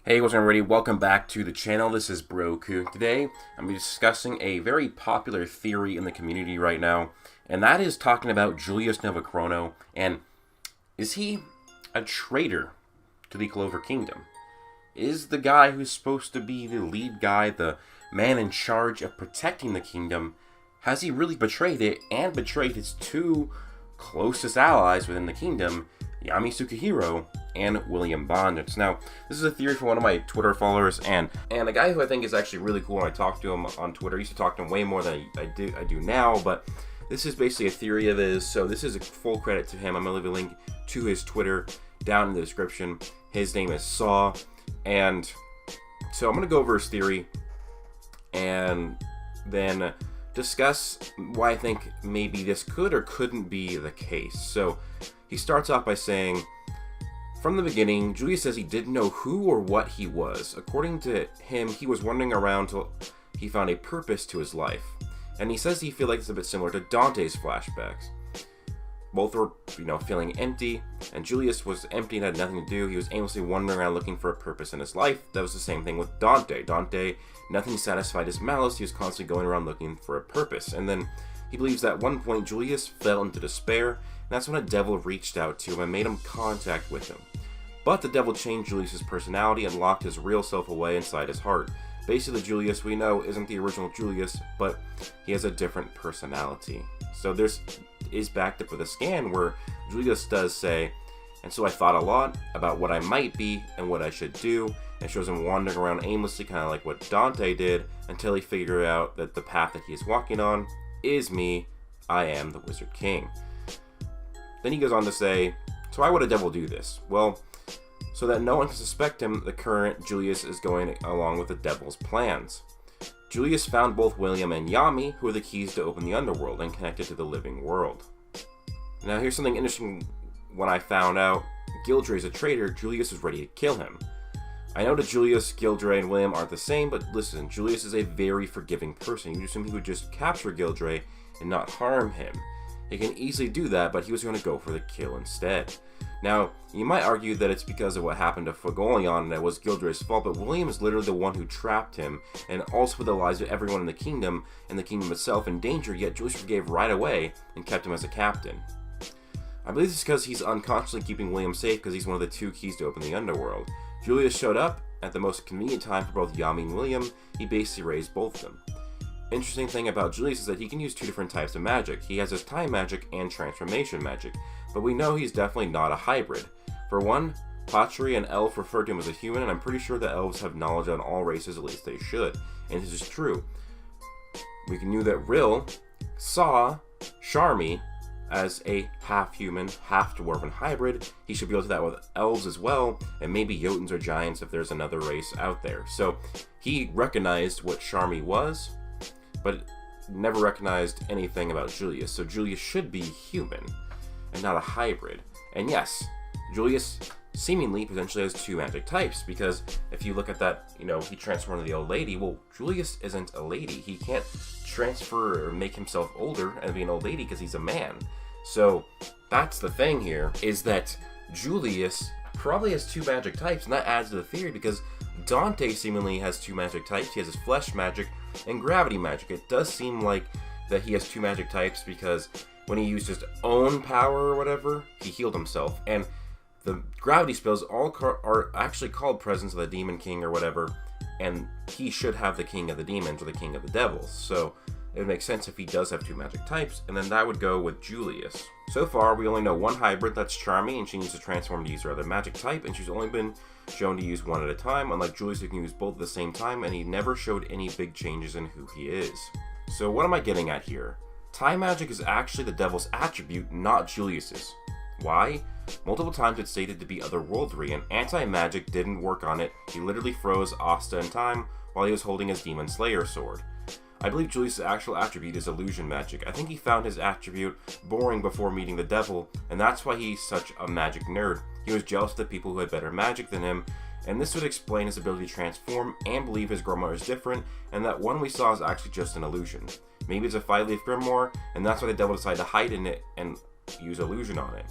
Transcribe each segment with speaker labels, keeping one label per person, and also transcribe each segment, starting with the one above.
Speaker 1: Hey, what's up everybody? Welcome back to the channel. This is Broku. Today, I'm going to be discussing a very popular theory in the community right now, and that is talking about Julius Novachrono, and is he a traitor to the Clover Kingdom? Is the guy who's supposed to be the lead guy, the man in charge of protecting the kingdom, has he really betrayed it and betrayed his two closest allies within the kingdom, Yami Tsukihiro and William Bondage? Now, this is a theory from one of my Twitter followers, and a guy who I think is actually really cool when I talk to him on Twitter. I used to talk to him way more than I do now, but this is basically a theory of his, so this is a full credit to him. I'm going to leave a link to his Twitter down in the description. His name is Saw, and so I'm going to go over his theory, and then discuss why I think maybe this could or couldn't be the case. So he starts off by saying, from the beginning, Julius says he didn't know who or what he was. According to him, he was wandering around till he found a purpose to his life. And he says he feels like it's a bit similar to Dante's flashbacks. Both were, feeling empty, and Julius was empty and had nothing to do. He was aimlessly wandering around looking for a purpose in his life. That was the same thing with Dante. Dante, nothing satisfied his malice. He was constantly going around looking for a purpose. And then he believes that at one point Julius fell into despair, and that's when a devil reached out to him and made him contact with him. But the devil changed Julius's personality and locked his real self away inside his heart. Basically, the Julius we know isn't the original Julius, but he has a different personality. So there's is backed up with a scan where Julius does say, and so I thought a lot about what I might be and what I should do, and shows him wandering around aimlessly, kind of like what Dante did, until he figured out that the path that he is walking on is me. I am the Wizard King. Then he goes on to say, so why would a devil do this? Well, so that no one can suspect him, the current Julius is going along with the devil's plans. Julius found both William and Yami, who are the keys to open the underworld and connected to the living world. Now here's something interesting. When I found out Gildray is a traitor, Julius was ready to kill him. I know that Julius, Gildray, and William aren't the same, but listen, Julius is a very forgiving person. You assume he would just capture Gildray and not harm him. He can easily do that, but he was going to go for the kill instead. Now, you might argue that it's because of what happened to Fagolion that was Gildray's fault, but William is literally the one who trapped him, and also put the lives of everyone in the kingdom, and the kingdom itself in danger, yet Julius forgave right away and kept him as a captain. I believe this is because he's unconsciously keeping William safe because he's one of the two keys to open the underworld. Julius showed up at the most convenient time for both Yami and William. He basically raised both of them. Interesting thing about Julius is that he can use two different types of magic. He has his time magic and transformation magic, but we know he's definitely not a hybrid. For one, Patri and Elf refer to him as a human, and I'm pretty sure that elves have knowledge on all races, at least they should, and this is true. We knew that Rill saw Charmy as a half-human, half-dwarven hybrid. He should be able to do that with elves as well, and maybe Jotuns or giants if there's another race out there. So he recognized what Charmy was, but never recognized anything about Julius. So Julius should be human and not a hybrid. And yes, Julius seemingly potentially has two magic types, because if you look at that, he transformed into the old lady. Well, Julius isn't a lady. He can't transfer or make himself older and be an old lady because he's a man. So that's the thing here, is that Julius probably has two magic types, and that adds to the theory because Dante seemingly has two magic types. He has his flesh magic and gravity magic. It does seem like that he has two magic types because when he used his own power or whatever, he healed himself. And the gravity spells are actually called Presence of the Demon King or whatever, and he should have the King of the Demons or the King of the Devils. So it would make sense if he does have two magic types, and then that would go with Julius. So far, we only know one hybrid, that's Charmy, and she needs to transform to use her other magic type, and she's only been shown to use one at a time, unlike Julius who can use both at the same time, and he never showed any big changes in who he is. So what am I getting at here? Time magic is actually the devil's attribute, not Julius's. Why? Multiple times it's stated to be otherworldly, and anti-magic didn't work on it. He literally froze Asta in time while he was holding his Demon Slayer sword. I believe Julius' actual attribute is illusion magic. I think he found his attribute boring before meeting the devil, and that's why he's such a magic nerd. He was jealous of the people who had better magic than him, and this would explain his ability to transform and believe his grimoire is different, and that one we saw is actually just an illusion. Maybe it's a 5-leaf grimoire, and that's why the devil decided to hide in it and use illusion on it.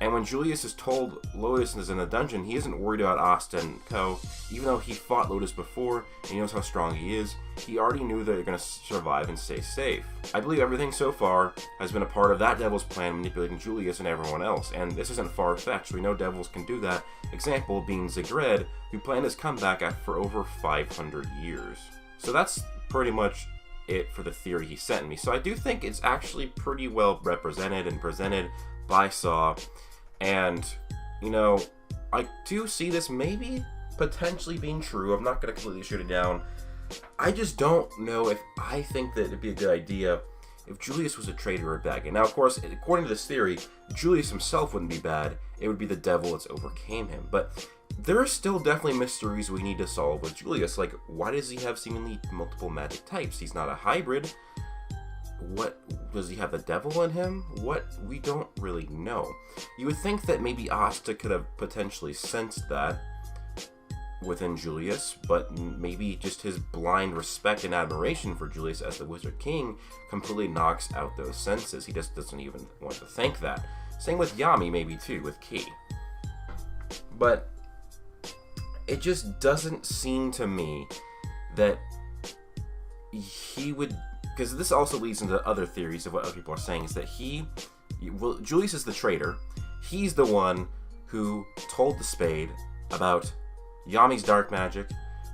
Speaker 1: And when Julius is told Lotus is in a dungeon, he isn't worried about Asta and co. Even though he fought Lotus before and he knows how strong he is, he already knew that they're going to survive and stay safe. I believe everything so far has been a part of that devil's plan manipulating Julius and everyone else, and this isn't far-fetched. We know devils can do that. Example being Zigred, who planned his comeback for over 500 years. So that's pretty much it for the theory he sent me. So I do think it's actually pretty well represented and presented by Saw. And, you know, I do see this maybe potentially being true. I'm not going to completely shoot it down. I just don't know if I think that it'd be a good idea if Julius was a traitor or bad guy. Now, of course, according to this theory, Julius himself wouldn't be bad. It would be the devil that's overcame him. But there are still definitely mysteries we need to solve with Julius. Like, why does he have seemingly multiple magic types? He's not a hybrid. What, does he have the devil in him? What? We don't really know. You would think that maybe Asta could have potentially sensed that within Julius, but maybe just his blind respect and admiration for Julius as the Wizard King completely knocks out those senses. He just doesn't even want to think that. Same with Yami, maybe too, with Ki. But it just doesn't seem to me that he would, because this also leads into other theories of what other people are saying, is that Julius is the traitor. He's the one who told the Spade about Yami's dark magic,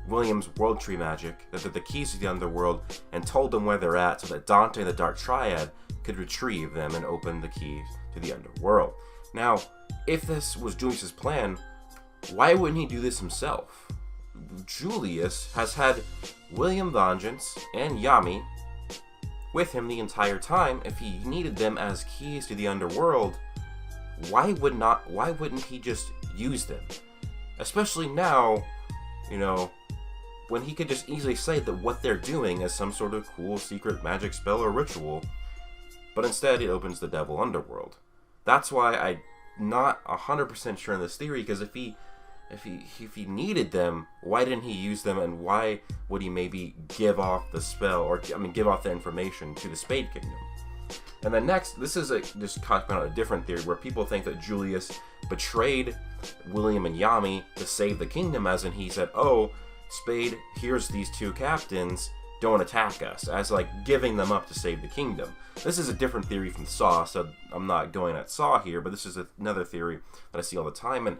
Speaker 1: William's world tree magic, that they're the keys to the underworld, and told them where they're at so that Dante and the Dark Triad could retrieve them and open the keys to the underworld. Now, if this was Julius's plan, why wouldn't he do this himself? Julius has had William Vengeance and Yami with him the entire time. If he needed them as keys to the underworld, why wouldn't he just use them? Especially now, you know, when he could just easily say that what they're doing is some sort of cool secret magic spell or ritual, but instead it opens the devil underworld. That's why I'm not 100% sure in this theory, because if he needed them, why didn't he use them, and why would he maybe give off the spell, or give off the information to the Spade Kingdom? And then next, this is just talking about a different theory where people think that Julius betrayed William and Yami to save the kingdom, as in he said, oh, Spade, here's these two captains, don't attack us, as like giving them up to save the kingdom. This is a different theory from Saw, so I'm not going at Saw here, but this is another theory that I see all the time, and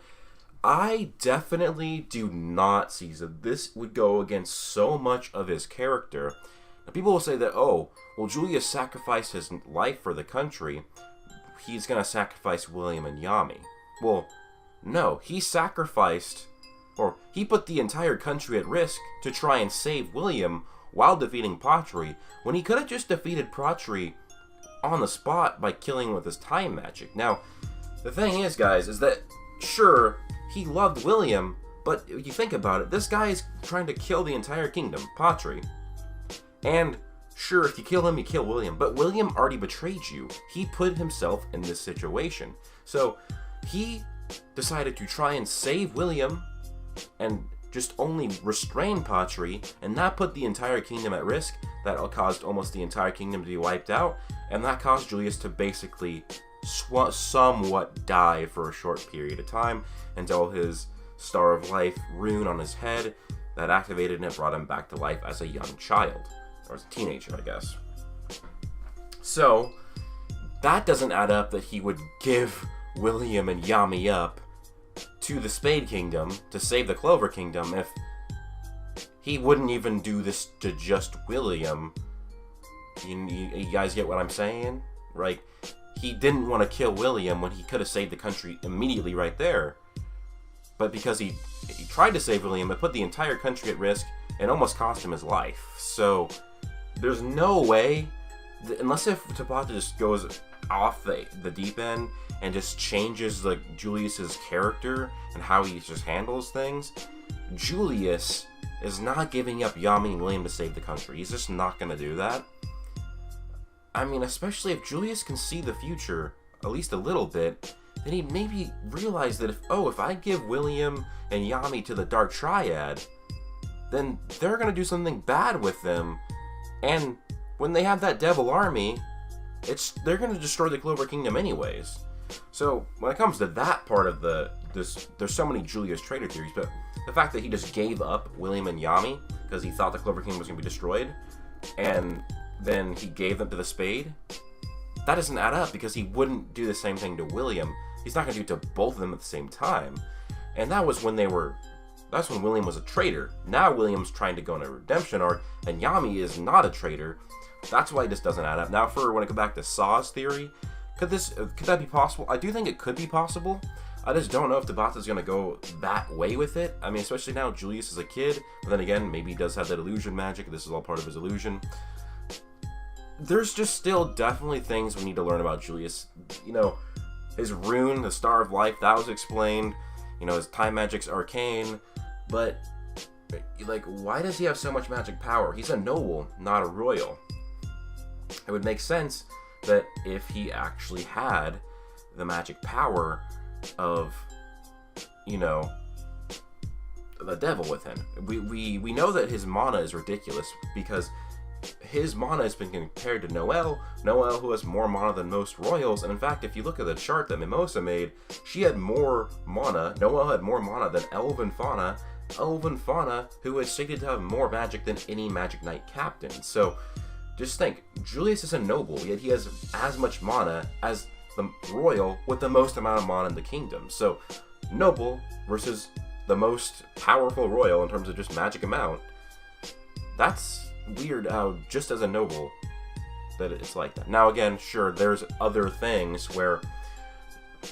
Speaker 1: I definitely do not see that this would go against so much of his character. Now, people will say that, oh, well, Julius sacrificed his life for the country, he's going to sacrifice William and Yami. Well, no, he sacrificed, or he put the entire country at risk to try and save William while defeating Patri, when he could have just defeated Patri on the spot by killing with his time magic. Now, the thing is, guys, is that, sure, he loved William, but if you think about it, this guy is trying to kill the entire kingdom, Patri. And sure, if you kill him, you kill William, but William already betrayed you. He put himself in this situation. So he decided to try and save William and just only restrain Patri and not put the entire kingdom at risk. That caused almost the entire kingdom to be wiped out, and that caused Julius to basically somewhat die for a short period of time until his Star of Life rune on his head that activated and it brought him back to life as a young child, or as a teenager, I guess. So that doesn't add up that he would give William and Yami up to the Spade Kingdom to save the Clover Kingdom if he wouldn't even do this to just William. You guys get what I'm saying? Right? He didn't want to kill William when he could have saved the country immediately right there. But because he tried to save William, it put the entire country at risk and almost cost him his life. So there's no way, unless if Tapata just goes off the deep end and just changes like Julius's character and how he just handles things, Julius is not giving up Yami and William to save the country. He's just not going to do that. I mean, especially if Julius can see the future, at least a little bit, then he'd maybe realize that if I give William and Yami to the Dark Triad, then they're going to do something bad with them. And when they have that devil army, they're going to destroy the Clover Kingdom anyways. So when it comes to that part of there's so many Julius traitor theories, but the fact that he just gave up William and Yami because he thought the Clover Kingdom was going to be destroyed, and then he gave them to the Spade, that doesn't add up, because he wouldn't do the same thing to William. He's not going to do it to both of them at the same time. And that's when William was a traitor. Now William's trying to go on a redemption arc, and Yami is not a traitor. That's why it just doesn't add up. Now, when I go back to Saw's theory, could that be possible? I do think it could be possible. I just don't know if Tabata's going to go that way with it. I mean, especially now Julius is a kid, but then again, maybe he does have that illusion magic. This is all part of his illusion. There's just still definitely things we need to learn about Julius. You know, his rune, the Star of Life, that was explained. You know, his time magic's arcane. But, like, why does he have so much magic power? He's a noble, not a royal. It would make sense that if he actually had the magic power of, you know, the devil with him. We know that his mana is ridiculous, because his mana has been compared to Noelle, who has more mana than most royals. And in fact, if you look at the chart that Mimosa made, she had more mana. Noelle had more mana than Elven Fauna, who is stated to have more magic than any Magic Knight captain. So just think, Julius is a noble, yet he has as much mana as the royal with the most amount of mana in the kingdom. So noble versus the most powerful royal in terms of just magic amount. That's weird how just as a noble that it's like that. Now again, sure, there's other things where,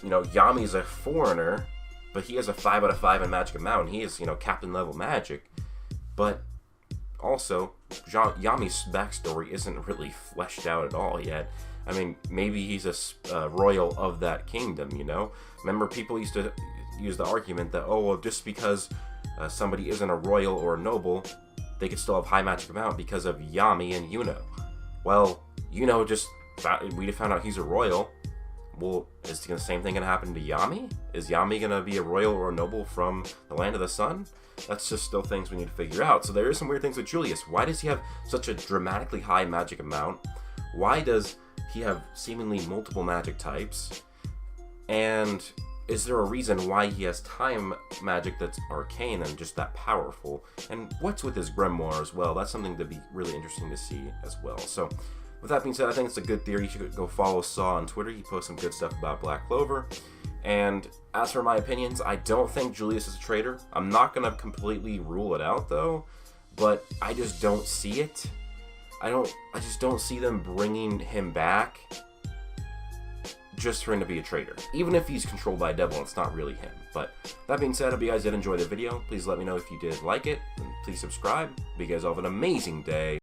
Speaker 1: you know, Yami's a foreigner, but he has a 5 out of 5 in magic amount. He is, you know, captain level magic. But also, Yami's backstory isn't really fleshed out at all yet. I mean, maybe he's a royal of that kingdom, you know? Remember, people used to use the argument that, oh, well, just because somebody isn't a royal or a noble, they could still have high magic amount because of Yami and Yuno. Well, Yuno we found out he's a royal. Well, is the same thing going to happen to Yami? Is Yami going to be a royal or a noble from the Land of the Sun? That's just still things we need to figure out. So there is some weird things with Julius. Why does he have such a dramatically high magic amount? Why does he have seemingly multiple magic types? And is there a reason why he has time magic that's arcane and just that powerful? And what's with his grimoire as well? That's something to be really interesting to see as well. So with that being said, I think it's a good theory. You should go follow Saw on Twitter. He posts some good stuff about Black Clover. And as for my opinions, I don't think Julius is a traitor. I'm not going to completely rule it out, though. But I just don't see it. I just don't see them bringing him back just for him to be a traitor. Even if he's controlled by a devil, it's not really him. But that being said, I hope you guys did enjoy the video. Please let me know if you did like it. And please subscribe. Hope you guys all have an amazing day.